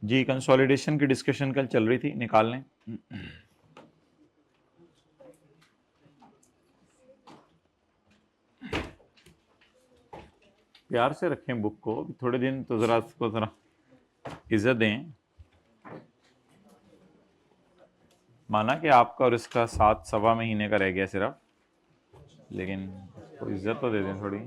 जी consolidation की discussion कल चल रही थी, निकाल लें। प्यार से रखें बुक को, थोड़े दिन तो जरा इसको जरा इज्जत दें। माना कि आपका और इसका 7 सवा महीने का रह गया सिर्फ, लेकिन इसको इज्जत तो दे दें थोड़ी।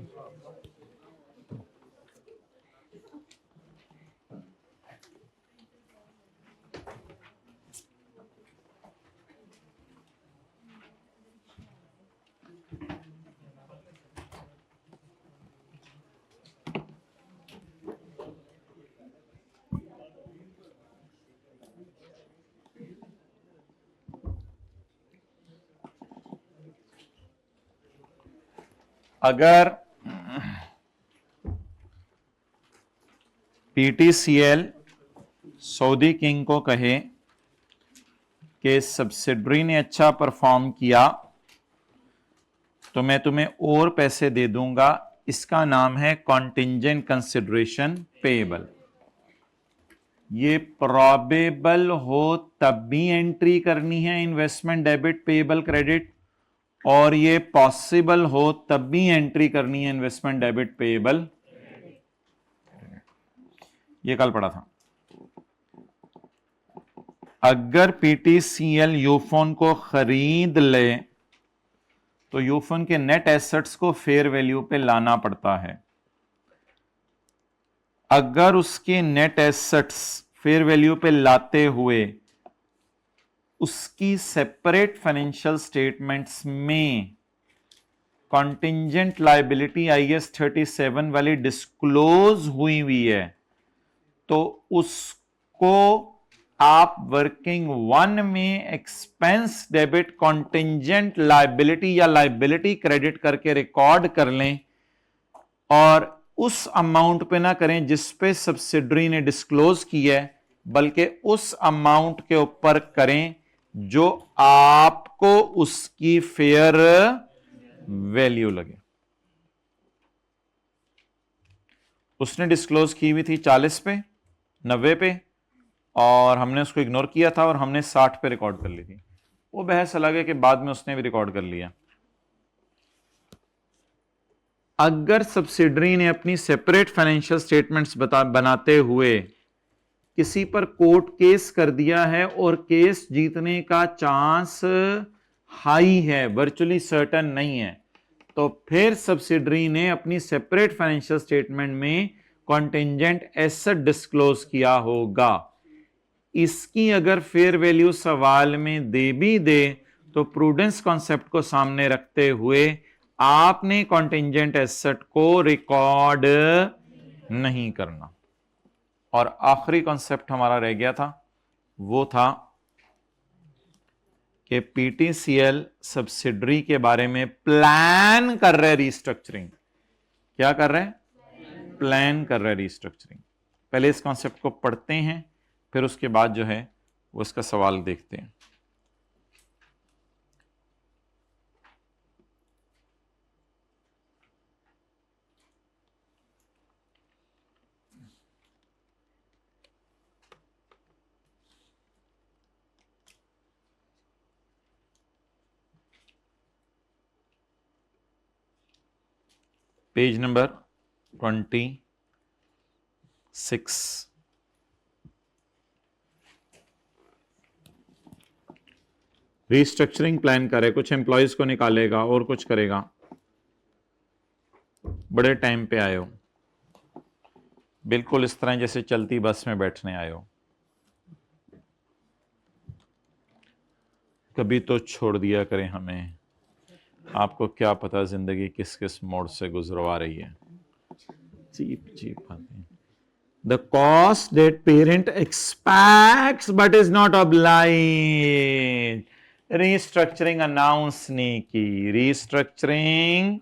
अगर पीटीसीएल सऊदी किंग को कहे कि सब्सिडरी ने अच्छा परफॉर्म किया तो मैं तुम्हें और पैसे दे दूंगा, इसका नाम है कॉन्टिंजेंट कंसिडरेशन पेएबल। ये प्रोबेबल हो तब भी एंट्री करनी है इन्वेस्टमेंट डेबिट पेएबल क्रेडिट, और ये पॉसिबल हो तब भी एंट्री करनी है इन्वेस्टमेंट डेबिट पेएबल। ये कल पढ़ा था। अगर पीटीसीएल यूफोन को खरीद ले तो यूफोन के नेट एसेट्स को फेयर वैल्यू पे लाना पड़ता है। अगर उसके नेट एसेट्स फेयर वैल्यू पे लाते हुए उसकी सेपरेट फाइनेंशियल स्टेटमेंट्स में कॉन्टिंजेंट लायबिलिटी IAS 37 वाली डिस्क्लोज हुई है तो उसको आप वर्किंग वन में एक्सपेंस डेबिट कॉन्टिंजेंट लायबिलिटी या लायबिलिटी क्रेडिट करके रिकॉर्ड कर लें, और उस अमाउंट पे ना करें जिस पे सब्सिडरी ने डिस्क्लोज किया है, बल्कि उस अमाउंट के ऊपर करें जो आपको उसकी फेयर वैल्यू लगे। उसने डिस्क्लोज की हुई थी 40 पे, 90 पे, और हमने उसको इग्नोर किया था और हमने 60 पे रिकॉर्ड कर ली थी। वो बहस अलग है कि बाद में उसने भी रिकॉर्ड कर लिया। अगर सब्सिडरी ने अपनी सेपरेट फाइनेंशियल स्टेटमेंट्स बनाते हुए किसी पर कोर्ट केस कर दिया है और केस जीतने का चांस हाई है, वर्चुअली सर्टन नहीं है, तो फिर सब्सिडरी ने अपनी सेपरेट फाइनेंशियल स्टेटमेंट में कॉन्टिंजेंट एसेट डिस्क्लोज किया होगा। इसकी अगर फेयर वैल्यू सवाल में दे भी दे तो प्रूडेंस कॉन्सेप्ट को सामने रखते हुए आपने कॉन्टिंजेंट एसेट को रिकॉर्ड नहीं करना। और आखिरी कॉन्सेप्ट हमारा रह गया था, वो था कि पीटीसीएल सब्सिडरी के बारे में प्लान कर रहे रीस्ट्रक्चरिंग। क्या कर रहे हैं? प्लान कर रहे रीस्ट्रक्चरिंग। पहले इस कॉन्सेप्ट को पढ़ते हैं, फिर उसके बाद जो है वो उसका सवाल देखते हैं। Page number 26। रीस्ट्रक्चरिंग प्लान करे, कुछ एम्प्लॉयज को निकालेगा और कुछ करेगा। बड़े टाइम पे आए हो, बिल्कुल इस तरह जैसे चलती बस में बैठने आए हो। कभी तो छोड़ दिया करें हमें, आपको क्या पता जिंदगी किस किस मोड़ से गुजरवा रही है। चीप चीप बातें। The cost that parent expects but is not obliged. Restructuring announce नहीं की, restructuring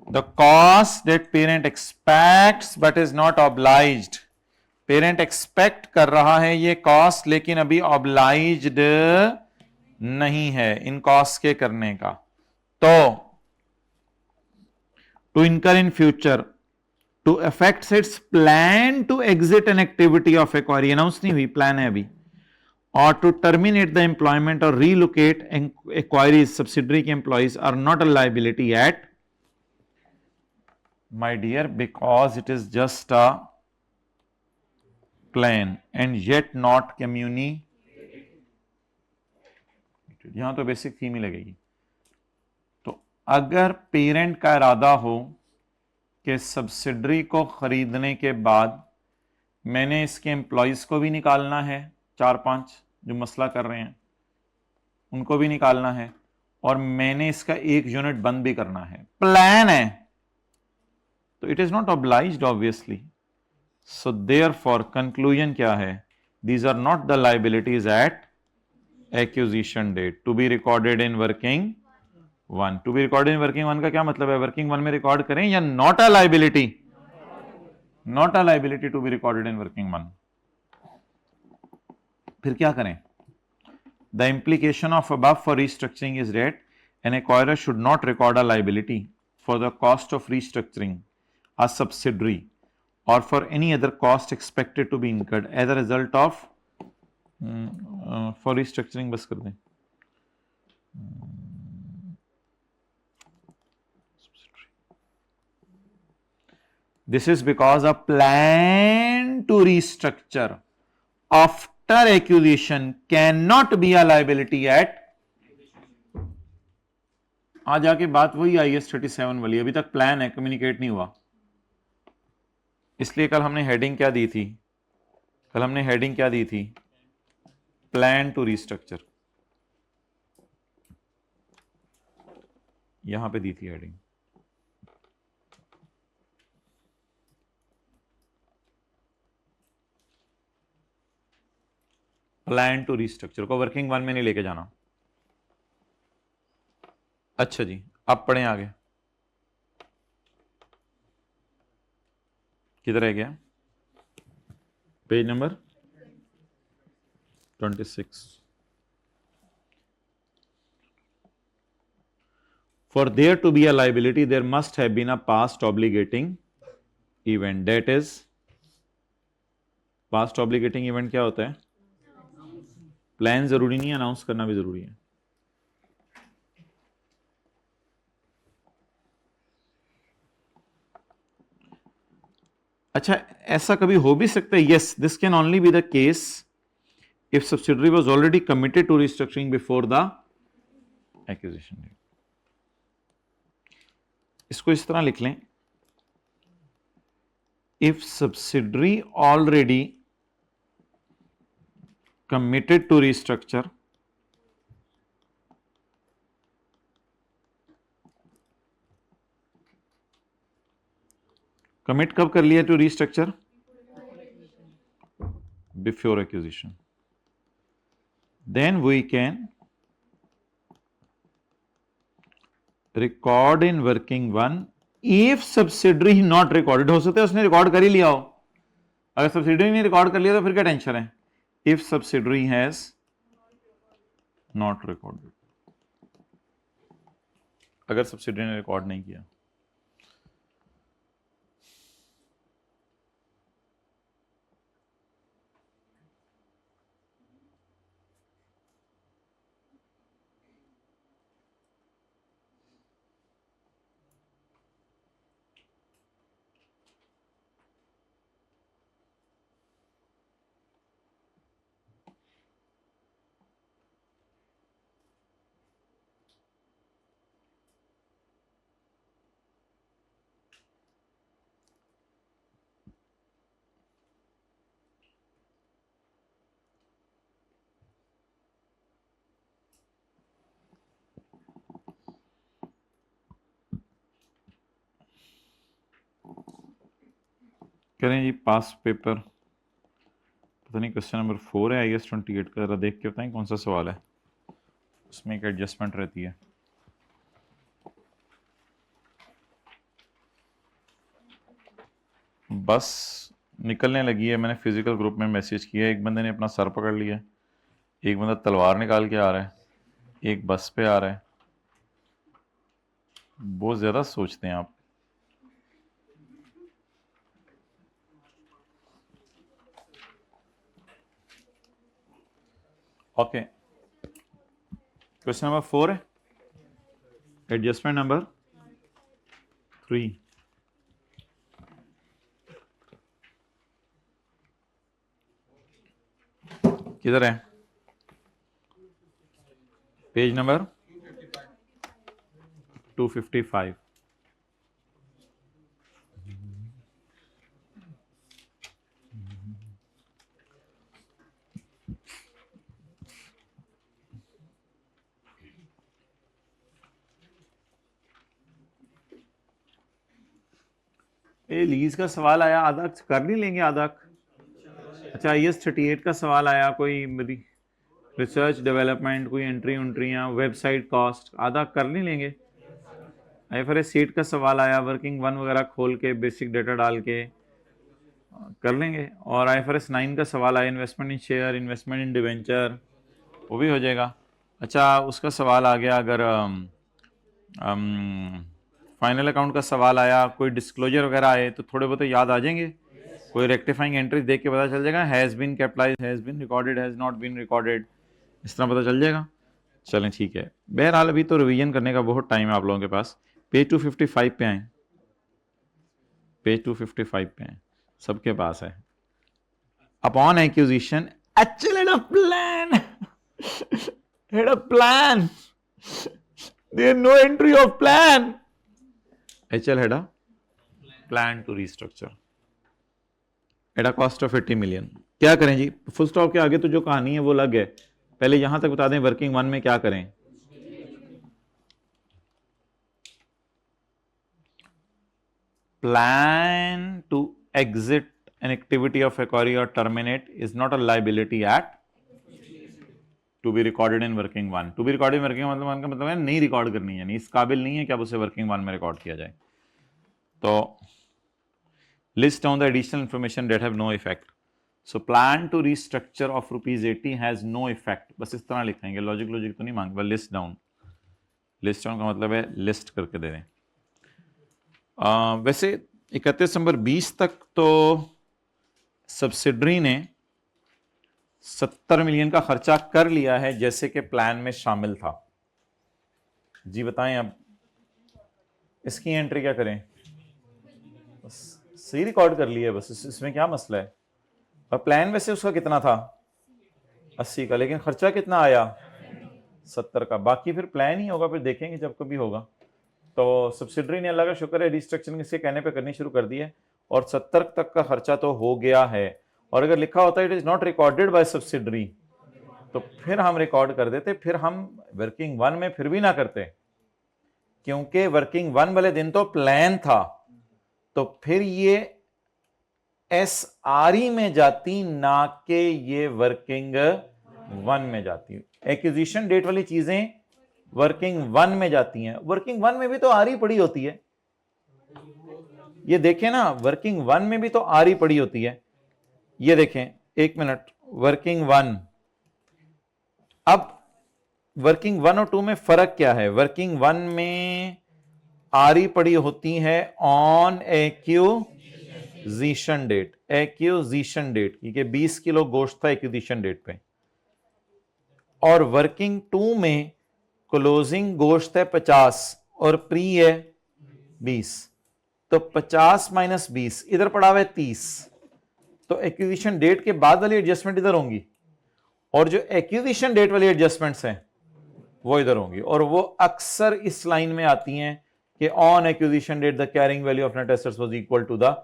the cost that parent expects but is not obliged. Parent expect कर रहा है ये कॉस्ट, लेकिन अभी ऑब्लाइज्ड नहीं है इन कॉस्ट के करने का। तो to incur in future to affect its plan to exit an activity of acquiree, announce नहीं हुई, प्लान है अभी, और टू टर्मिनेट द एम्प्लॉयमेंट और रीलोकेट एक्वायरीज सब्सिडरी के employees are not a liability at, my dear, because it is just a plan and yet not communicated. यहां तो basic theme ही लगेगी। तो अगर पेरेंट का इरादा हो कि सब्सिडरी को खरीदने के बाद मैंने इसके एम्प्लॉयज को भी निकालना है, 4-5 जो मसला कर रहे हैं उनको भी निकालना है, और मैंने इसका एक यूनिट बंद भी करना है, प्लान है, तो it is not obliged obviously. So therefore conclusion क्या है, these are not the liabilities at acquisition date to be recorded in working one. To be recorded in working one का क्या मतलब है, वर्किंग वन में record करें या not a liability, not a liability to be recorded in working one. फिर क्या करें, the implication of above for restructuring is that an acquirer should not record a liability for the cost of restructuring a subsidiary or for any other cost expected to be incurred as a result of for restructuring, बस कर दें, this is because a plan to restructure after acquisition cannot be a liability at, आज आके बात वही IAS 37 वाली, अभी तक प्लान है, कम्युनिकेट नहीं हुआ, इसलिए कल हमने हेडिंग क्या दी थी, कल हमने हेडिंग क्या दी थी, प्लान टू रीस्ट्रक्चर, यहां पे दी थी हेडिंग। प्लान टू रीस्ट्रक्चर को वर्किंग वन में नहीं लेके जाना। अच्छा जी, अब पढ़ें आगे, किधर है गया, page number 26। For there to be a liability, there must have been a past obligating event. That is, past obligating event क्या होता है, प्लान जरूरी नहीं है, अनाउंस करना भी जरूरी है। अच्छा, ऐसा कभी हो भी सकता है, yes, this can only be the case if subsidiary was already committed to restructuring before the acquisition date. इसको इस तरह लिख लें, if subsidiary already committed to restructure, commit कब कर लिया to restructure, before acquisition, then we can record in working one if subsidiary not recorded। हो सकता है उसने रिकॉर्ड कर ही लिया हो, अगर सब्सिडरी नहीं रिकॉर्ड कर लिया तो फिर क्या टेंशन है, if subsidiary has not recorded, अगर सब्सिडरी ने रिकॉर्ड नहीं किया। करें जी पास पेपर, पता नहीं क्वेश्चन नंबर 4 है IAS 28 का, जरा देख के बताएं कौन सा सवाल है, उसमें एक एडजस्टमेंट रहती है। बस निकलने लगी है, मैंने फिजिकल ग्रुप में मैसेज किया, एक बंदे ने अपना सर पकड़ लिया, एक बंदा तलवार निकाल के आ रहा है, एक बस पे आ रहा है, बहुत ज़्यादा सोचते हैं आप। ओके, क्वेश्चन नंबर 4 है, एडजस्टमेंट नंबर 3। किधर है? Page number 255। ए लीज का सवाल आया, आधा कर नहीं लेंगे आधा? अच्छा, IAS 38 का सवाल आया, कोई रिसर्च डेवलपमेंट, कोई एंट्रियां, वेबसाइट कॉस्ट, आधा कर नहीं लेंगे? IFRS सीट का सवाल आया, वर्किंग 1 वगैरह खोल के बेसिक डेटा डाल के कर लेंगे। और IFRS 9 का सवाल आया, इन्वेस्टमेंट इन शेयर, इन्वेस्टमेंट इन डिवेंचर, वो भी हो जाएगा। अच्छा, उसका सवाल आ गया, अगर फाइनल अकाउंट का सवाल आया, कोई डिस्क्लोजर वगैरह आए तो थोड़े बहुत याद आ जाएंगे। कोई रेक्टिफाइंग एंट्रीज देख के पता चल जाएगा, has been capitalised, has been recorded, has not been recorded, इस तरह पता चल जाएगा। चलें ठीक है, बहरहाल अभी तो रिवीजन करने का बहुत टाइम है आप लोगों के पास। पेज 255 पे आए, पेज 255 पे आए, सबके पास है। Upon acquisition, HL had a plan, had a plan, there is no entry of plan, HL had a plan to restructure at a cost of 80 million। क्या करें जी, फुल स्टॉप के आगे तो जो कहानी है वो अलग है, पहले यहां तक बता दें वर्किंग 1 में क्या करें। Plan to exit an activity of acquire or terminate is not a liability at to be recorded in working 1। to be recorded in working 1 का मतलब है नहीं रिकॉर्ड करनी है, नहीं इस काबिल नहीं है कि अब उसे वर्किंग 1 में रिकॉर्ड किया जाए। तो list down the additional information that have no effect। so plan to restructure of ₹80 has no effect, बस इस तरह लिखेंगे, लॉजिक तो नहीं मांग, लिस्ट डाउन, लिस्ट डाउन का मतलब है लिस्ट करके दे दें। वैसे 31 दिसंबर 20 तक तो सब्सिडरी ने 70 मिलियन का खर्चा कर लिया है, जैसे कि प्लान में शामिल था। जी बताएं अब इसकी एंट्री क्या करें? बस सही रिकॉर्ड कर लिया है, बस इसमें क्या मसला है। और प्लान वैसे उसका कितना था? 80 का, लेकिन खर्चा कितना आया? 70 का। बाकी फिर प्लान ही होगा, फिर देखेंगे जब कभी होगा। तो सब्सिडरी ने अल्लाह का शुक्र है रिस्ट्रक्चरिंग इसके कहने पे करनी शुरू कर दी है, और 70 तक का खर्चा तो हो गया है। और अगर लिखा होता है it is not recorded by subsidiary, तो फिर हम रिकॉर्ड कर देते, फिर हम वर्किंग 1 में फिर भी ना करते, क्योंकि वर्किंग 1 वाले दिन तो प्लान था, तो फिर ये SRE में जाती, ना कि ये वर्किंग 1 में जाती। एक्विजिशन डेट वाली चीजें वर्किंग 1 में जाती हैं, वर्किंग 1 में भी तो RE पड़ी होती है, ये देखें ना, वर्किंग 1 में भी तो RE पड़ी होती है। ये देखें, एक मिनट, वर्किंग 1, अब वर्किंग 1 और 2 में फर्क क्या है? वर्किंग 1 में RE पड़ी होती है on acquisition date, acquisition date, क्योंकि 20 किलो गोश्त था एक्विजिशन डेट पे। और वर्किंग 2 में क्लोजिंग गोश्त है 50 और प्री है 20, तो 50 माइनस 20 इधर पड़ा हुआ है 30, तो एक्विजिशन डेट के बाद वाली एडजस्टमेंट इधर होंगी, और जो एक्विजिशन डेट वाली एडजस्टमेंट्स हैं वो इधर होंगी, और वो अक्सर इस लाइन में आती हैं कि on acquisition date the carrying value of net assets was equal to the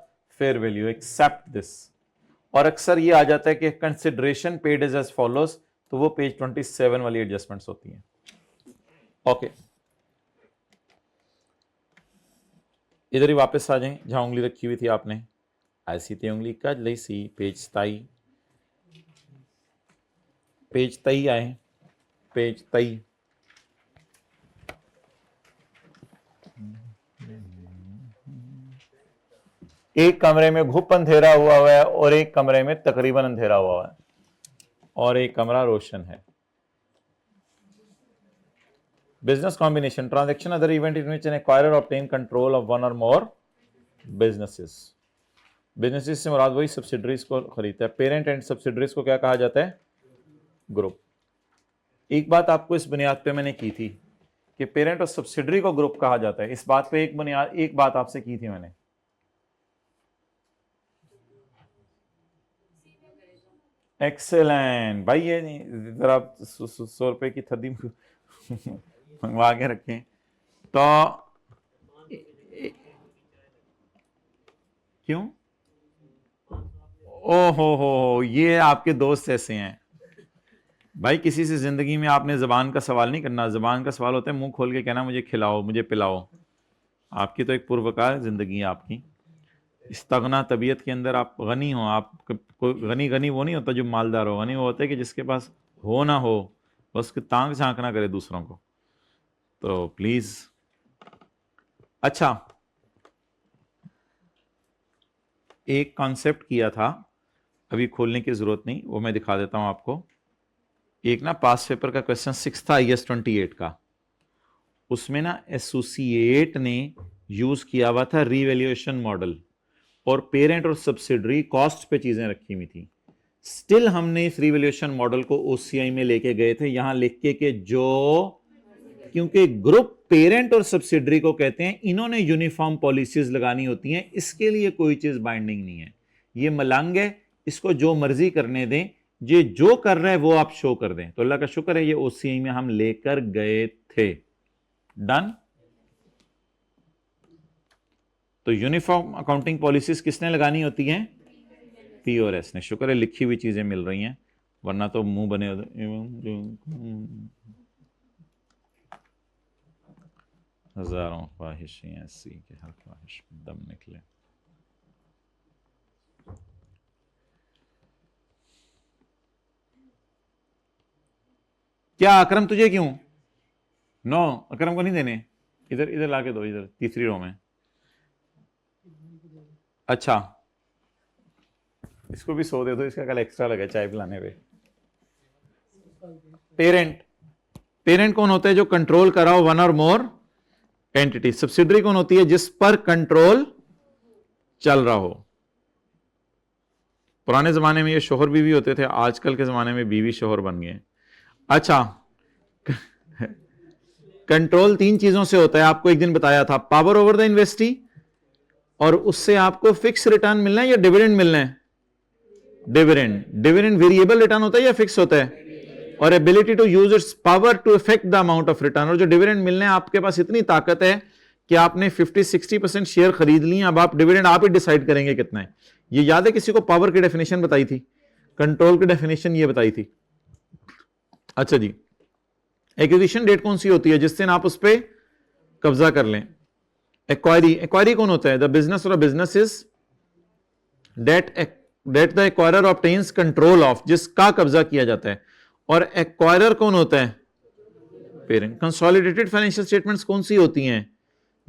fair value except this. और अक्सर ये आ जाता है कि consideration paid is as follows, तो वो पेज 27 वाली एडजस्टमेंट्स होती हैं। ओके, इधर ही वापस आ जाएं जहां उंगली रखी हुई थी आपने, ऐसी थी उंगली कज लई सी, पेज 23, पेज 23 आए, पेज 23। एक कमरे में घुप अंधेरा हुआ है और एक कमरे में तकरीबन अंधेरा हुआ है, और एक कमरा रोशन है। Business combination, transaction, other event in which N acquirer obtain control of one और मोर बिजनेसेस। बिजनेसेस से मुराद वही सब्सिडरीज को खरीदता है। पेरेंट एंड सब्सिडरीज को क्या कहा जाता है? ग्रुप। एक बात आपको इस बुनियाद पे मैंने की थी कि पेरेंट और सब्सिडरी को ग्रुप कहा जाता है, इस बात पे एक बात आपसे की थी मैंने। एक्सेलेंट भाई, ये नहीं जरा 100 रुपए की थदी मंगवा के रखें तो। क्यों? ओ हो, ये आपके दोस्त ऐसे हैं भाई। किसी से जिंदगी में आपने जबान का सवाल नहीं करना। जबान का सवाल होता है मुंह खोल के कहना मुझे खिलाओ, मुझे पिलाओ। आपकी तो एक पुरवकार जिंदगी है आपकी। इस्तगना तबीयत के अंदर आप गनी हो। आप कोई गनी गनी वो नहीं होता जो मालदार हो। गनी वो होता है कि जिसके पास हो ना हो, बस उसकी तांग झांक ना करे दूसरों को। तो प्लीज। अच्छा, एक कॉन्सेप्ट किया था, अभी खोलने की जरूरत नहीं, वो मैं दिखा देता हूं आपको। एक ना पास पेपर का क्वेश्चन 6 था IS 28 का। उसमें ना एसोसिएट ने यूज किया हुआ था रीवैल्यूएशन मॉडल, और पेरेंट और सब्सिडरी कॉस्ट पे चीजें रखी हुई थी। स्टिल हमने इस रीवैल्यूएशन मॉडल को OCI में लेके गए थे, यहां लिख के जो, क्योंकि ग्रुप पेरेंट और सब्सिडरी को कहते हैं, इन्होंने यूनिफॉर्म पॉलिसीज लगानी होती हैं, इसके लिए कोई चीज बाइंडिंग नहीं है। ये मलंग है, इसको जो मर्जी करने दें, ये जो कर रहे हैं वो आप शो कर दें। तो अल्लाह का शुक्र है ये OCI में हम लेकर गए थे। डन। तो यूनिफॉर्म अकाउंटिंग पॉलिसीज किसने लगानी होती हैं? POS ने। शुक्र है लिखी हुई चीजें मिल रही हैं, वरना तो मुंह बने हजारों ख्वाहिशें ऐसी कि हर ख्वाहिश में दम निकले। क्या अकरम तुझे क्यों? नो, अकरम को नहीं देने। इधर इधर लाके दो, इधर तीसरी रो में। अच्छा, इसको भी 100 दे दो, इसका कल एक्स्ट्रा लगा चाय पिलाने पे। पेरेंट, पेरेंट कौन होता है? जो कंट्रोल कराओ वन और मोर एंटिटी। सब्सिडरी कौन होती है? जिस पर कंट्रोल चल रहा हो। पुराने जमाने में ये शोहर बीवी होते थे, आजकल के जमाने में बीवी शोहर बन गए। अच्छा, कंट्रोल 3 चीजों से होता है, आपको एक दिन बताया था। पावर ओवर द इन्वेस्टी, और उससे आपको फिक्स रिटर्न मिलना है या डिविडेंड मिलना है? डिविडेंड। डिविडेंड वेरिएबल रिटर्न होता है या फिक्स होता है? और ability to use its power to effect the amount of return. और जो डिविडेंड मिलने, आपके पास इतनी ताकत है कि आपने 50-60% शेयर खरीद लिए, अब आप डिविडेंड आप ही डिसाइड करेंगे कितना है। ये याद है किसी को पावर की डेफिनेशन बताई थी? कंट्रोल की डेफिनेशन ये बताई थी। अच्छा जी, एक्विजिशन डेट कौन सी होती है? जिस दिन आप उस पर कब्जा कर लें। एक्वायरी, एक्वायरी कौन होता है? द बिजनेस और business is that the acquirer obtains control of, जिसका कब्जा किया जाता है। और एक्वायरर कौन होता है? पेरेंट। कंसोलिडेटेड फाइनेंशियल स्टेटमेंट्स कौन सी होती हैं?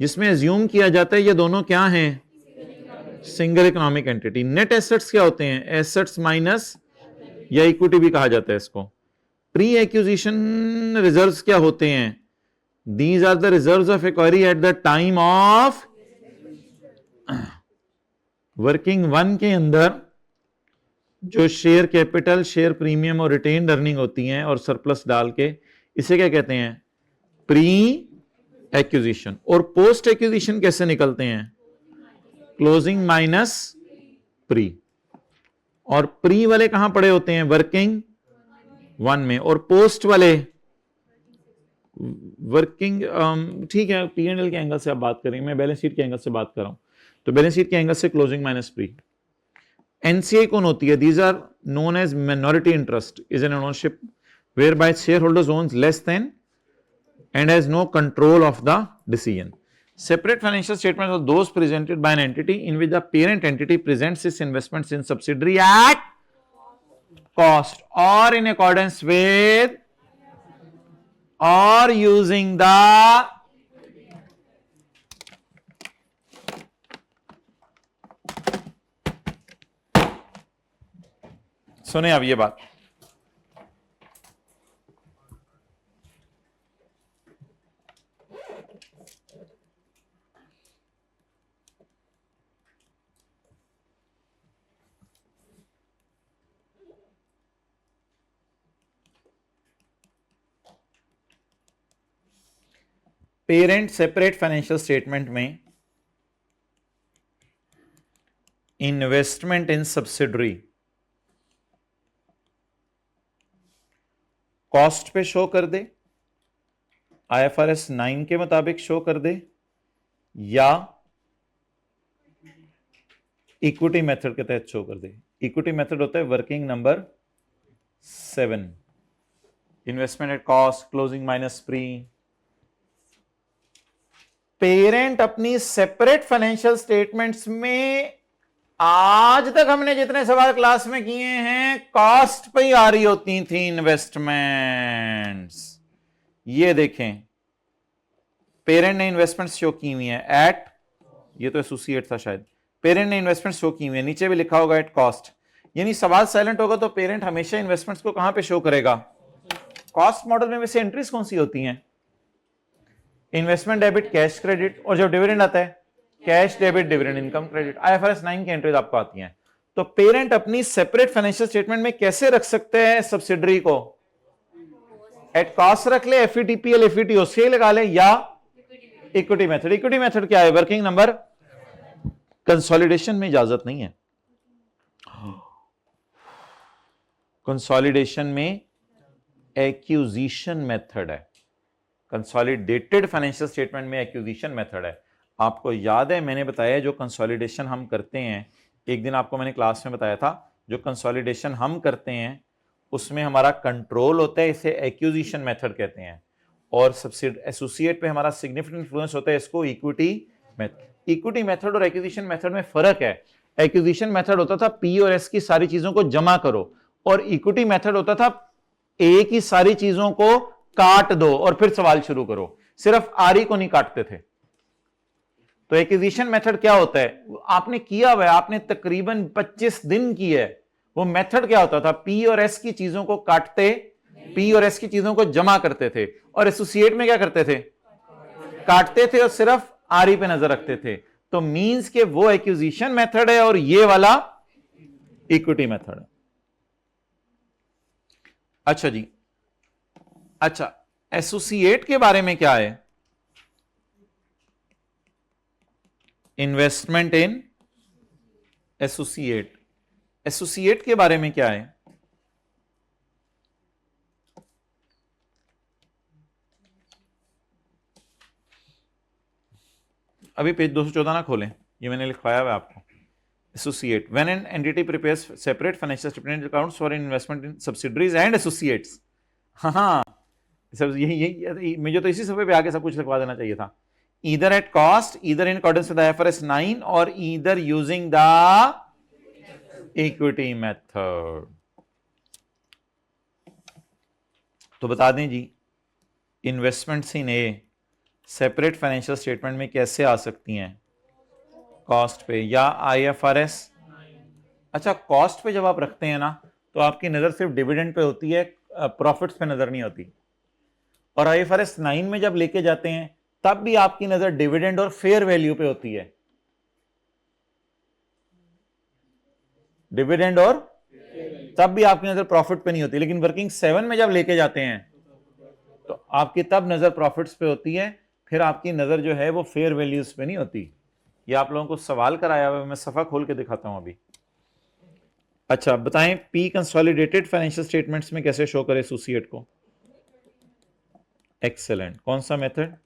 जिसमें एज्यूम किया जाता है ये दोनों क्या हैं? Single economic entity. Net assets क्या होते हैं? एसेट्स माइनस, या इक्विटी भी कहा जाता है इसको। प्री एक्विजिशन रिजर्व्स क्या होते हैं? These are the reserves of acquiree at the time of working one के अंदर जो शेयर कैपिटल, शेयर प्रीमियम और रिटेन्ड अर्निंग होती हैं और सरप्लस डाल के, इसे क्या कहते हैं? Pre acquisition. और पोस्ट एक्विजिशन कैसे निकलते हैं? Closing minus pre. और प्री वाले कहां पड़े होते हैं? वर्किंग वन में। और पोस्ट वाले वर्किंग, ठीक है, P&L के एंगल से आप बात करेंगे, मैं बैलेंस शीट के एंगल से बात कर रहा हूं। तो बैलेंस शीट के एंगल से क्लोजिंग माइनस प्री। NCI कौन होती है? These are known as minority interest, is an ownership whereby shareholders owns less than and has no control of the decision. Separate financial statements are those presented by an entity in which the parent entity presents its investments in subsidiary at cost or in accordance with or using the सुने अब ये बात। Parent separate financial statement में investment इन subsidiary cost पे show कर दे, IFRS 9 के मुताबिक show कर दे, या इक्विटी मेथड के तहत शो कर दे। इक्विटी मेथड होता है working number 7, investment at cost, closing minus pre. Parent अपनी सेपरेट फाइनेंशियल स्टेटमेंट्स में आज तक हमने जितने सवाल क्लास में किए हैं कॉस्ट पे ही आ रही होती थी इन्वेस्टमेंट्स। ये देखें, पेरेंट ने इन्वेस्टमेंट्स शो की हुई है एट, ये तो एसोसिएट था शायद, पेरेंट ने इन्वेस्टमेंट शो की हुई है, नीचे भी लिखा होगा एट कॉस्ट। यानी सवाल साइलेंट होगा तो पेरेंट हमेशा इन्वेस्टमेंट्स को कहां पे शो करेगा? कॉस्ट मॉडल में वैसे एंट्रीज कौन सी होती हैं? इन्वेस्टमेंट डेबिट कैश क्रेडिट, और जब डिविडेंड आता है cash debit dividend income credit. IFRS 9 की एंट्रीज आपको आती हैं। तो पेरेंट अपनी सेपरेट फाइनेंशियल स्टेटमेंट में कैसे रख सकते हैं सब्सिडरी को? एट कॉस्ट रख ले, FETPL FETOCI लगा ले, या इक्विटी मेथड। इक्विटी मेथड क्या है? Working number. कंसोलिडेशन में इजाजत नहीं है, कंसोलिडेशन में एक्यूजिशन मेथड है। कंसोलिडेटेड फाइनेंशियल स्टेटमेंट में एक्यूजिशन मेथड है। आपको याद है मैंने बताया जो कंसोलिडेशन हम करते हैं, एक दिन आपको मैंने क्लास में बताया था, जो कंसोलिडेशन हम करते हैं उसमें हमारा कंट्रोल होता है, इसे एक्यूजिशन मेथड कहते हैं, और सब्सिड एसोसिएट पे हमारा सिग्निफिकेंट इंफ्लुएंस होता है, इसको इक्विटी मेथड। इक्विटी मेथड और एक्विजिशन मेथड में फर्क है। एक्विजिशन मेथड होता था P और S की सारी चीजों को जमा करो, और इक्विटी मेथड होता था A की सारी चीजों को काट दो और फिर सवाल शुरू करो। सिर्फ RE को नहीं काटते थे। तो एक्विजिशन मेथड क्या होता है? आपने किया हुआ है, आपने तकरीबन 25 दिन की है। वो मेथड क्या होता था? P और S की चीजों को काटते, P और S की चीजों को जमा करते थे, और एसोसिएट में क्या करते थे? काटते थे और सिर्फ RE पे नजर रखते थे। तो मींस के वो एक्विजिशन मेथड है और ये वाला इक्विटी मेथड है। अच्छा जी, अच्छा एसोसिएट के बारे में क्या है? Investment in associate. एसोसिएट के बारे में क्या है? अभी पेज 214 ना खोलें, ये मैंने लिखवाया हुआ है आपको। Associate, when an entity prepares separate financial statement accounts for investment in subsidiaries and associates. हाँ, सब यही मुझे तो इसी सफे पे आगे सब कुछ लिखवा देना चाहिए था। Either at cost, either in accordance with IFRS 9, और either using the equity method. तो बता दें जी, investments in a separate financial statement में कैसे आ सकती हैं? कॉस्ट पे या IFRS। अच्छा, कॉस्ट पे जब आप रखते हैं ना तो आपकी नजर सिर्फ डिविडेंड पे होती है, प्रॉफिट्स पे नजर नहीं होती। और IFRS 9 में जब लेके जाते हैं तब भी आपकी नजर डिविडेंड और फेयर वैल्यू पे होती है। डिविडेंड और तब भी आपकी नजर प्रॉफिट पे नहीं होती। लेकिन वर्किंग 7 में जब लेके जाते हैं तो आपकी तब नजर प्रॉफिट्स पे होती है, फिर आपकी नजर जो है वो फेयर वैल्यूज पे नहीं होती। ये आप लोगों को सवाल कराया हुआ है, मैं सफा खोल के दिखाता हूं अभी। अच्छा बताएं, P कंसोलिडेटेड फाइनेंशियल स्टेटमेंट्स में कैसे शो करे एसोसिएट को? एक्सेलेंट। कौन सा मेथड?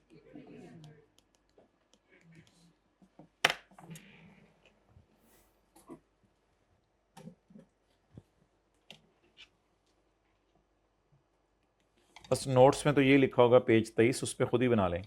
बस नोट्स में तो ये लिखा होगा पेज 23, उस पर खुद ही बना लें।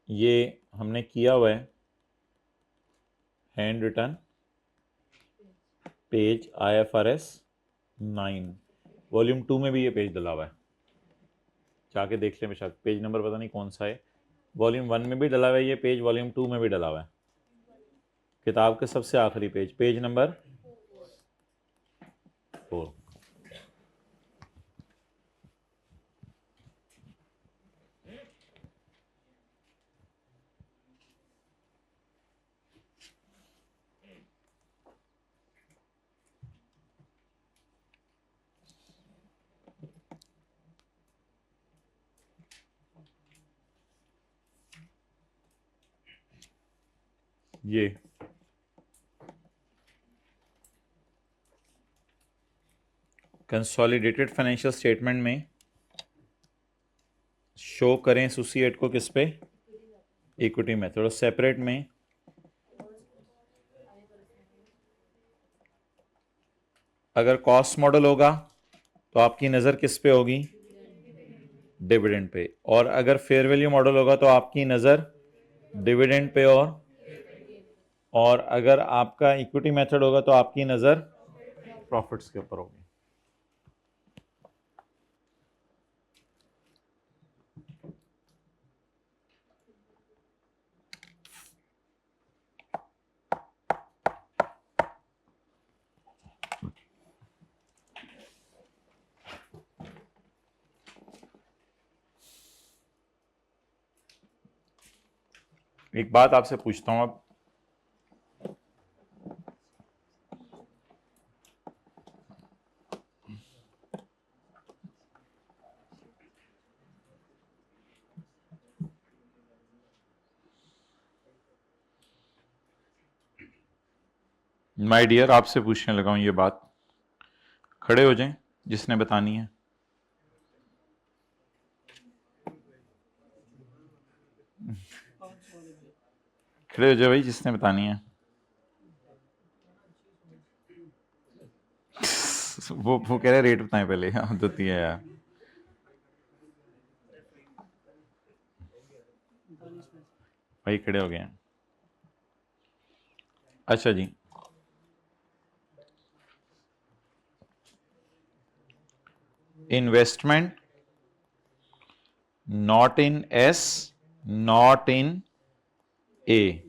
ये हमने किया हुआ है hand written page IFRS 9, volume 2 में भी ये पेज डला हुआ है, जाके देख लें। बेशक पेज नंबर पता नहीं कौन सा है, वॉल्यूम 1 में भी डला हुआ है ये पेज, वॉल्यूम 2 में भी डला हुआ है, किताब के सबसे आखिरी पेज, पेज नंबर 4। ये कंसोलिडेटेड फाइनेंशियल स्टेटमेंट में शो करें एसोसिएट को किस पे, इक्विटी मेथड, और सेपरेट में अगर कॉस्ट मॉडल होगा तो आपकी नजर किस पे होगी, डिविडेंड पे, और अगर फेयर वैल्यू मॉडल होगा तो आपकी नजर डिविडेंड पे, और अगर आपका इक्विटी मेथड होगा तो आपकी नजर प्रॉफिट्स के ऊपर होगी। एक बात आपसे पूछता हूं अब, माय डियर, आपसे पूछने लगा हूं ये बात, खड़े हो जाएं जिसने बतानी है। खड़े हो जाए भाई जिसने बतानी है। वो कह रहे रेट बताएं पहले, हाँ तो है यार। भाई खड़े हो गए हैं। अच्छा जी, investment not in S, not in A,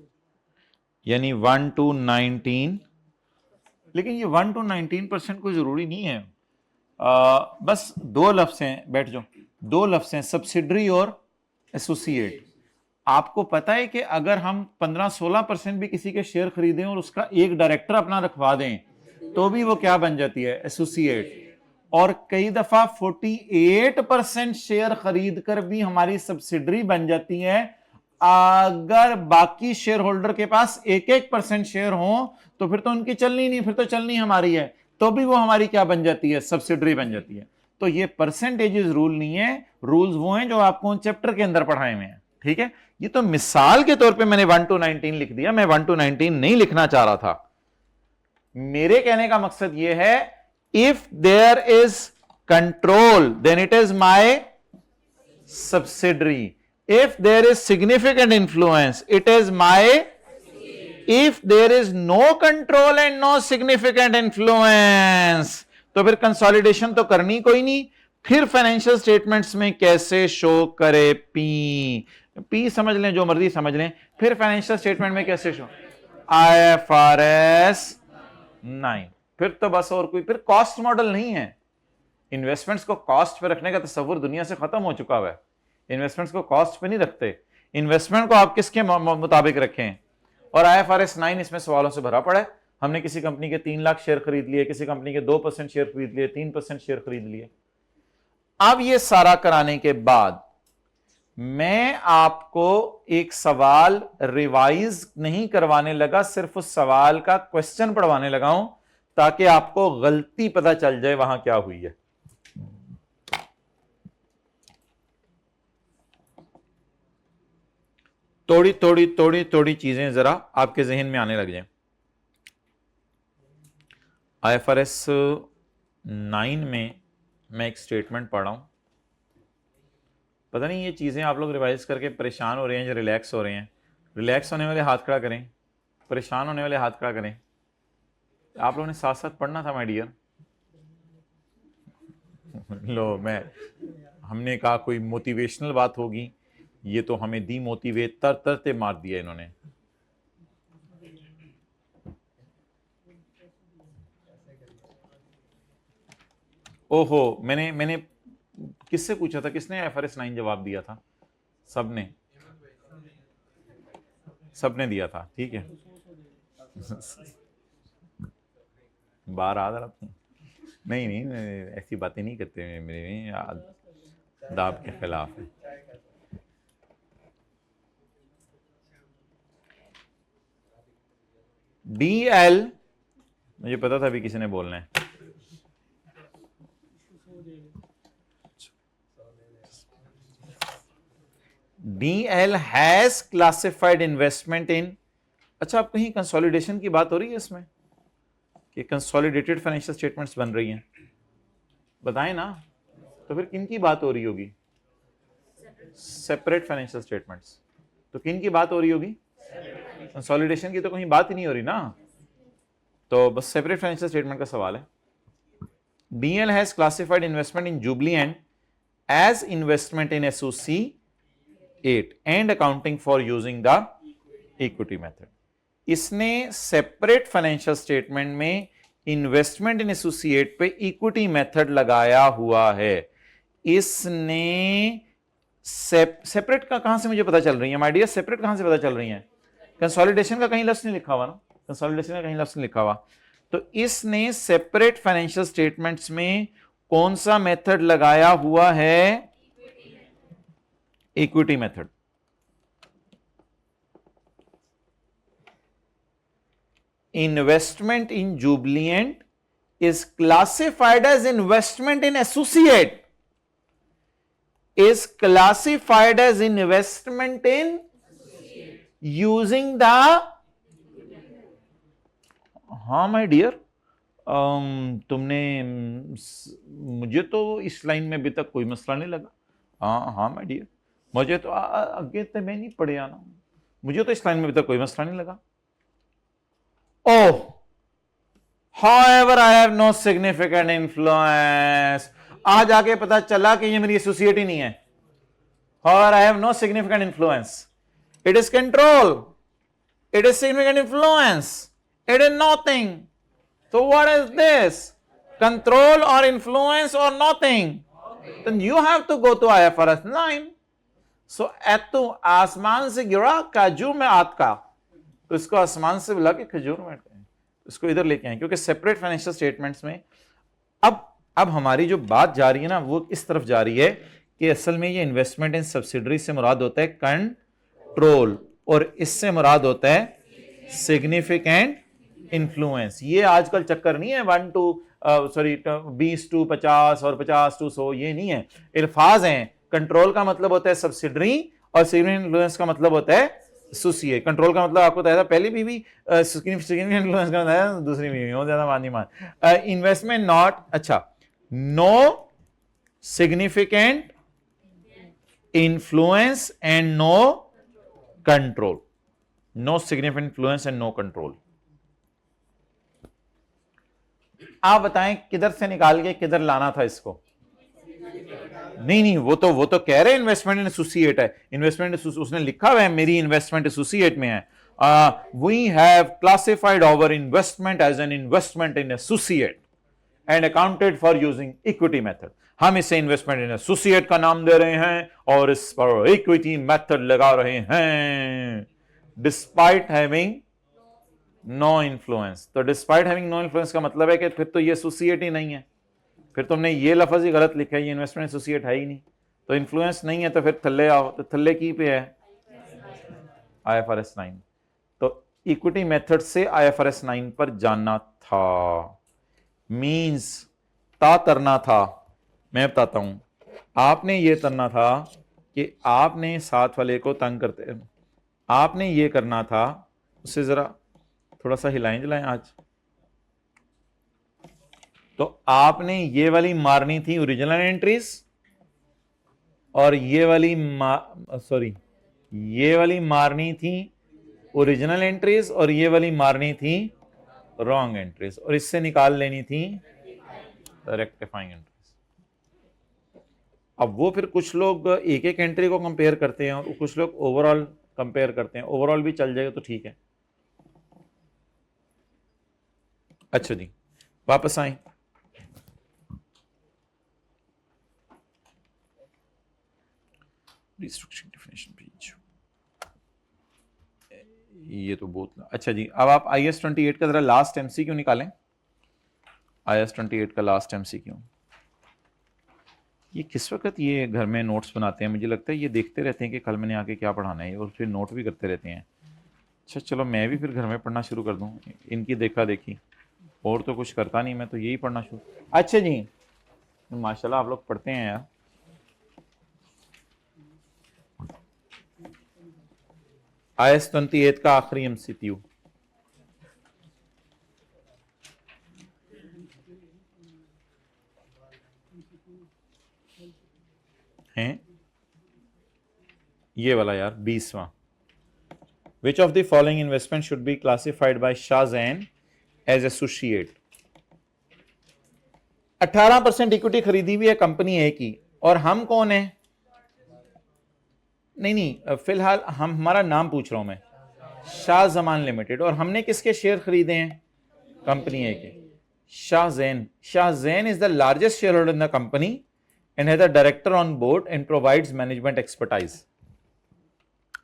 यानी 1 to 19, लेकिन ये 1 to 19% कोई जरूरी नहीं है। बस दो लफ्ज हैं, बैठ जाओ, दो लफ्ज हैं, सब्सिडरी और एसोसिएट। आपको पता है कि अगर हम 15-16% भी किसी के शेयर खरीदें और उसका एक डायरेक्टर अपना रखवा दें तो भी वो क्या बन जाती है, एसोसिएट। और कई दफा 48% शेयर खरीद कर भी हमारी सब्सिडरी बन जाती है। अगर बाकी शेयर होल्डर के पास 1-1% शेयर हो तो फिर तो उनकी चलनी नहीं, फिर तो चलनी हमारी है, तो भी वो हमारी क्या बन जाती है, सब्सिडरी बन जाती है। तो ये परसेंटेजेस रूल नहीं है, रूल्स वो हैं जो आपको उन चैप्टर के अंदर पढ़ाए हुए हैं, ठीक है। ये तो मिसाल के तौर पे मैंने 1 to 19 लिख दिया, मैं 1 to 19 नहीं लिखना चाह रहा था। मेरे कहने का मकसद यह है, if there is control then it is my subsidiary, if there is significant influence it is my, if there is no control and no significant influence तो फिर कंसोलिडेशन तो करनी कोई नहीं। फिर फाइनेंशियल स्टेटमेंट्स में कैसे शो करे, पी समझ लें, जो मर्जी समझ लें। फिर फाइनेंशियल स्टेटमेंट में कैसे शो, IFRS 9। फिर तो बस और कोई, फिर कॉस्ट मॉडल नहीं है। इन्वेस्टमेंट्स को कॉस्ट पे रखने का तस्वुर दुनिया से खत्म हो चुका है। इन्वेस्टमेंट्स को कॉस्ट पे नहीं रखते, इन्वेस्टमेंट को आप किसके मुताबिक रखें। और IFRS 9 इसमें सवालों से भरा पड़ा है। हमने किसी कंपनी के 3 लाख शेयर खरीद लिए, किसी कंपनी के 2% शेयर खरीद लिए, 3% शेयर खरीद लिए। अब ये सारा कराने के बाद मैं आपको एक सवाल रिवाइज नहीं करवाने लगा, सिर्फ उस सवाल का क्वेश्चन पढ़वाने लगा हूं ताकि आपको गलती पता चल जाए वहां क्या हुई है। थोड़ी थोड़ी थोड़ी थोड़ी चीजें जरा आपके जहन में आने लग जाए। IFRS 9 में मैं एक स्टेटमेंट पढ़ रहा हूं, पता नहीं ये चीजें आप लोग रिवाइज करके परेशान हो रहे हैं या रिलैक्स हो रहे हैं। रिलैक्स होने वाले हाथ खड़ा करें, परेशान होने वाले हाथ खड़ा करें। आप लोगों ने साथ साथ पढ़ना था माय डियर। लो, हमने कहा कोई मोटिवेशनल बात होगी ये तो हमें डीमोटिवेट तरते मार दिया इन्होंने। ओहो, मैंने किससे पूछा था, किसने IFRS 9 जवाब दिया था? सबने दिया था, ठीक है। बाहर आ रहा था। नहीं ऐसी बातें नहीं करते मेरे आदाब के खिलाफ है। DL, मुझे पता था अभी किसी ने बोलना है। DL हैज क्लासिफाइड इन्वेस्टमेंट इन, अच्छा अब कहीं कंसोलिडेशन की बात हो रही है इसमें कि कंसोलिडेटेड फाइनेंशियल स्टेटमेंट्स बन रही हैं? बताएं ना, तो फिर किन की बात हो रही होगी? Separate financial statements. तो किन की बात हो रही होगी? कंसोलिडेशन की तो कहीं बात ही नहीं हो रही ना, तो बस सेपरेट फाइनेंशियल स्टेटमेंट का सवाल है। DL has classified investment in Jubilant as investment in associate and accounting for using the equity method. इसने सेपरेट फाइनेंशियल स्टेटमेंट में इन्वेस्टमेंट इन एसोसिएट पे इक्विटी मेथड लगाया हुआ है। इसने सेपरेट का कहां से मुझे पता चल रही है माय डियर? सेपरेट कहां से पता चल रही है? कंसोलिडेशन का कहीं लफ्ज नहीं लिखा हुआ ना, कंसोलिडेशन का कहीं लफ्ज नहीं लिखा हुआ। तो इसने सेपरेट फाइनेंशियल स्टेटमेंट्स में कौन सा मेथड लगाया हुआ है? Equity method. Investment in Jubilant is classified as investment in associate, is classified as investment in using the, हाँ माय डियर, तुमने मुझे तो इस लाइन में अभी तक कोई मसला नहीं लगा। हाँ माय डियर, मुझे तो आगे तो मैं नहीं पढ़े आना, मुझे तो इस लाइन में अभी तक कोई मसला नहीं लगा। Oh, however, I have no significant influence. आज आके पता चला कि ये मेरी एसोसिएट ही नहीं है। However, I have no significant influence. It is control. It is significant influence. It is nothing. So what is this? Control or influence or nothing? Then you have to go to IFRS 9. So एतु आसमान से गिरा काजू में आतका, तो इसको आसमान से बुला के खजूर में इसको इधर लेके आए, क्योंकि सेपरेट फाइनेंशियल स्टेटमेंट्स में अब हमारी जो बात जा रही है ना वो इस तरफ जा रही है कि असल में ये इन्वेस्टमेंट इन सब्सिडरी से मुराद होता है कंट्रोल, और इससे मुराद होता है सिग्निफिकेंट इन्फ्लुएंस। ये आजकल चक्कर नहीं है 20 to 50 और 50 to 100, ये नहीं है, अल्फाज हैं। कंट्रोल का मतलब होता है सब्सिडरी और सिग्निफिकेंट इन्फ्लुएंस का मतलब होता है एसोसिएट। कंट्रोल का मतलब आपको बताया था, पहली बीवी सिग्निफिकेंट इन्फ्लुएंस का बताया, दूसरी बीवी हो ज्यादा मान नहीं मान। इन्वेस्टमेंट नॉट, अच्छा, no significant influence and no control, no significant influence and no control. आप बताएं किधर से निकाल के किधर लाना था इसको? नहीं, वो तो कह रहे इन्वेस्टमेंट इन एसोसिएट है, इन्वेस्टमेंट उसने लिखा हुआ है मेरी इन्वेस्टमेंट एसोसिएट में है। We have classified our investment as an investment in associate and accounted for using equity method. हम इसे इन्वेस्टमेंट इन एसोसिएट का नाम दे रहे हैं और इस पर इक्विटी मेथड लगा रहे हैं, डिस्पाइट हैविंग नो इन्फ्लुएंस। तो डिस्पाइट हैविंग नो इन्फ्लुएंस का मतलब है कि फिर तो ये एसोसिएट ही नहीं है, फिर तुमने ये लफ्ज ही गलत लिखा है, ये इन्वेस्टमेंट एसोसिएट है ही नहीं, तो इन्फ्लुएंस नहीं है, तो फिर थल्ले आओ, तो थल्ले की पे है IFRS 9। तो इक्विटी मेथड से IFRS 9 पर जाना था, मींस ता तरना था। मैं बताता हूं, आपने ये करना था कि आपने साथ वाले को तंग करते, आपने ये करना था, उससे जरा थोड़ा सा हिलाएं जलाएं आज। तो आपने ये वाली मारनी थी ओरिजिनल एंट्रीज, और ये वाली ये वाली मारनी थी ओरिजिनल एंट्रीज, और ये वाली मारनी थी रॉन्ग एंट्रीज, और इससे निकाल लेनी थी रेक्टिफाइंग एंट्रीज। अब वो फिर कुछ लोग एक एक एंट्री को कंपेयर करते हैं और कुछ लोग ओवरऑल कंपेयर करते हैं, ओवरऑल भी चल जाएगा तो ठीक है। अच्छा जी, वापस आए। रिस्ट्रिक्शन डेफिनेशन पेज, ये तो बहुत अच्छा जी। अब आप IS 28 का जरा लास्ट MCQ निकालें। IS 28 का लास्ट MCQ। ये किस वक्त ये घर में नोट्स बनाते हैं? मुझे लगता है ये देखते रहते हैं कि कल मैंने आके क्या पढ़ाना है और फिर नोट भी करते रहते हैं। अच्छा चलो मैं भी फिर घर में पढ़ना शुरू कर दूं, इनकी देखा देखी, और तो कुछ करता नहीं, मैं तो यही पढ़ना शुरू। अच्छा जी, माशाल्लाह आप लोग पढ़ते हैं यार। IS 28 का आखिरी MCQ है ये वाला यार, 20वां। Which of the following investment should be classified by Shah Zain as associate? 18% equity खरीदी हुई है कंपनी ए की, और हम कौन है? नहीं फिलहाल हम, हमारा नाम पूछ रहा हूं मैं, शाह जमान लिमिटेड, और हमने किसके शेयर खरीदे हैं? कंपनी ए के। Shah Jain, Shah Jain is the largest share holder in the company and has a director on board and provides management expertise.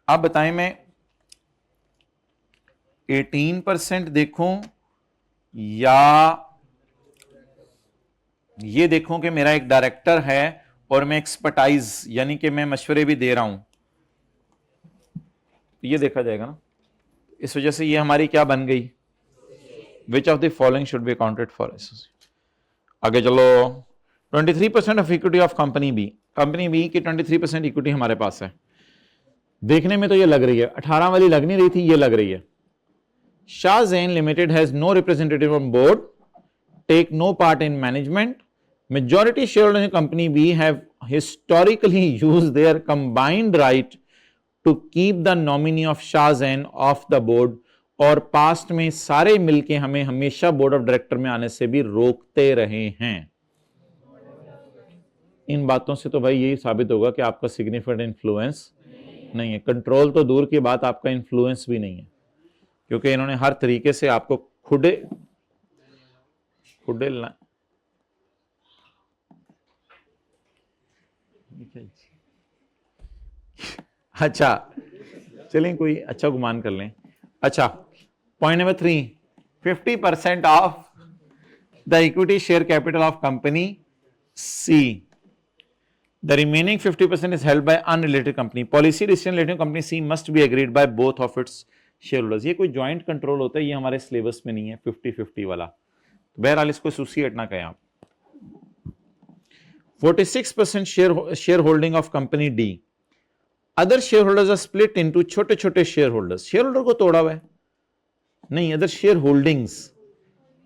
आप बताएं मैं 18% देखूं या ये देखूं कि मेरा एक डायरेक्टर है और मैं एक्सपर्टाइज यानी कि मैं मशवरे भी दे रहा हूं, ये देखा जाएगा ना। इस वजह से ये हमारी क्या बन गई? Which of the following should be accounted for associate. आगे चलो, 23% of equity of company B, company B की 23% इक्विटी हमारे पास है। देखने में तो ये लग रही है, 18 वाली लग नहीं रही थी, ये लग रही है। Shah Jain limited has no representative on board, take no part in management, majority shareholders in company B have historically used their combined right to keep the nominee of Shah Zain off the board, और past में सारे मिलके हमें हमेशा board of director में आने से भी रोकते रहे हैं। इन बातों से तो भाई यही साबित होगा कि आपका सिग्निफिकेंट इन्फ्लुएंस नहीं है, कंट्रोल तो दूर की बात, आपका इन्फ्लुएंस भी नहीं है, क्योंकि इन्होंने हर तरीके से आपको खुदे अच्छा चलें, कोई अच्छा गुमान कर लें। अच्छा, point number 3, 50% of the equity share capital of company C, the remaining 50% is held by unrelated company, policy decision relating company C must be agreed by both of its share holders. ये कोई joint control होता है, ये हमारे syllabus में नहीं है 50-50 वाला, तो बहरहाल इसको एसोसिएट ना कहें आप। 46% share holding of company D, other share holders are split into छोटे छोटे शेयर होल्डर्स, शेयर होल्डर को तोड़ा हुआ है नहीं, other share holdings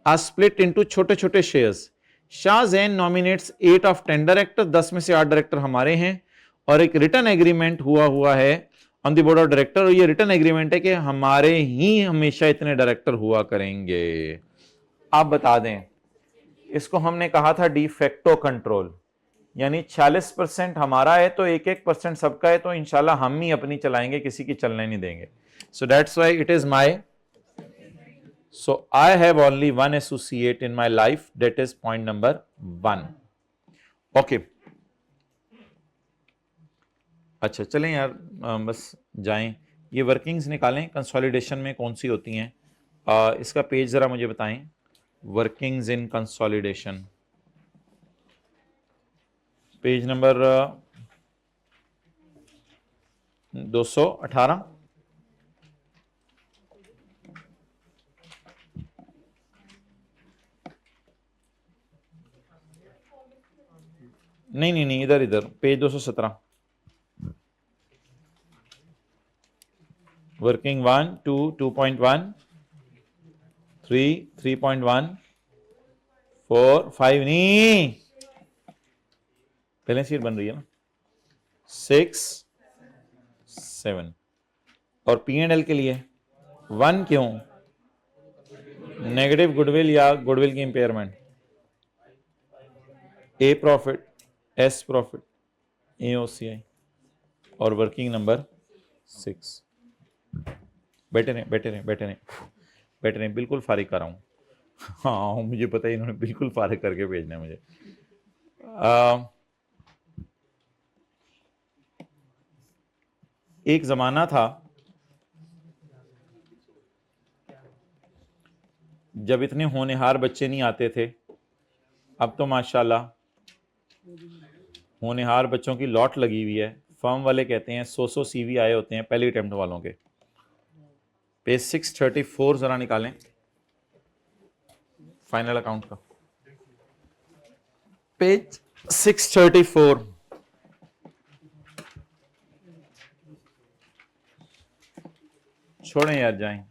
are split into छोटे छोटे shares. Shah Jain nominates 8 of 10 director, 10 में से 8 डायरेक्टर हमारे हैं, और एक रिटर्न एग्रीमेंट हुआ है on the board of director, और ये रिटर्न एग्रीमेंट है कि हमारे ही हमेशा इतने डायरेक्टर हुआ करेंगे। आप बता दें, इसको हमने कहा था डिफेक्टो कंट्रोल, यानी 46% हमारा है तो 1-1% सबका है, तो इंशाल्लाह हम ही अपनी चलाएंगे, किसी की चलने नहीं देंगे। So that's why it is my, so I have only one associate in my life, that is point number 1। Okay, अच्छा चलें यार, बस जाएं, ये वर्किंग्स निकालें कंसोलिडेशन में कौन सी होती हैं। इसका पेज जरा मुझे बताएं, वर्किंग्स इन कंसोलिडेशन, पेज नंबर 218। नहीं, इधर पेज 217, वर्किंग 1, 2, 2.1, 3, 3.1, 4, 5 नहीं, बैलेंस शीट बन रही है ना, 6, 7, और P&L के लिए 1 क्यों? नेगेटिव गुडविल या गुडविल की इंपेयरमेंट, ए प्रॉफिट, एस प्रॉफिट, AOCI और वर्किंग नंबर 6। बैठे रहें बैठे रहें बैठे रहें बैठे रहें, बिल्कुल फारिग कर रहा हूँ। हाँ मुझे पता है इन्होंने बिल्कुल फारिग करके भेजना है मुझे। एक ज़माना था जब इतने होनहार बच्चे नहीं आते थे, अब तो माशाल्लाह होनहार बच्चों की लॉट लगी हुई है। फर्म वाले कहते हैं 100 CV आए होते हैं पहले अटेम्प्ट वालों के। पेज 634 ज़रा निकालें फाइनल अकाउंट का, पेज 634। छोड़ें यार, जाएं।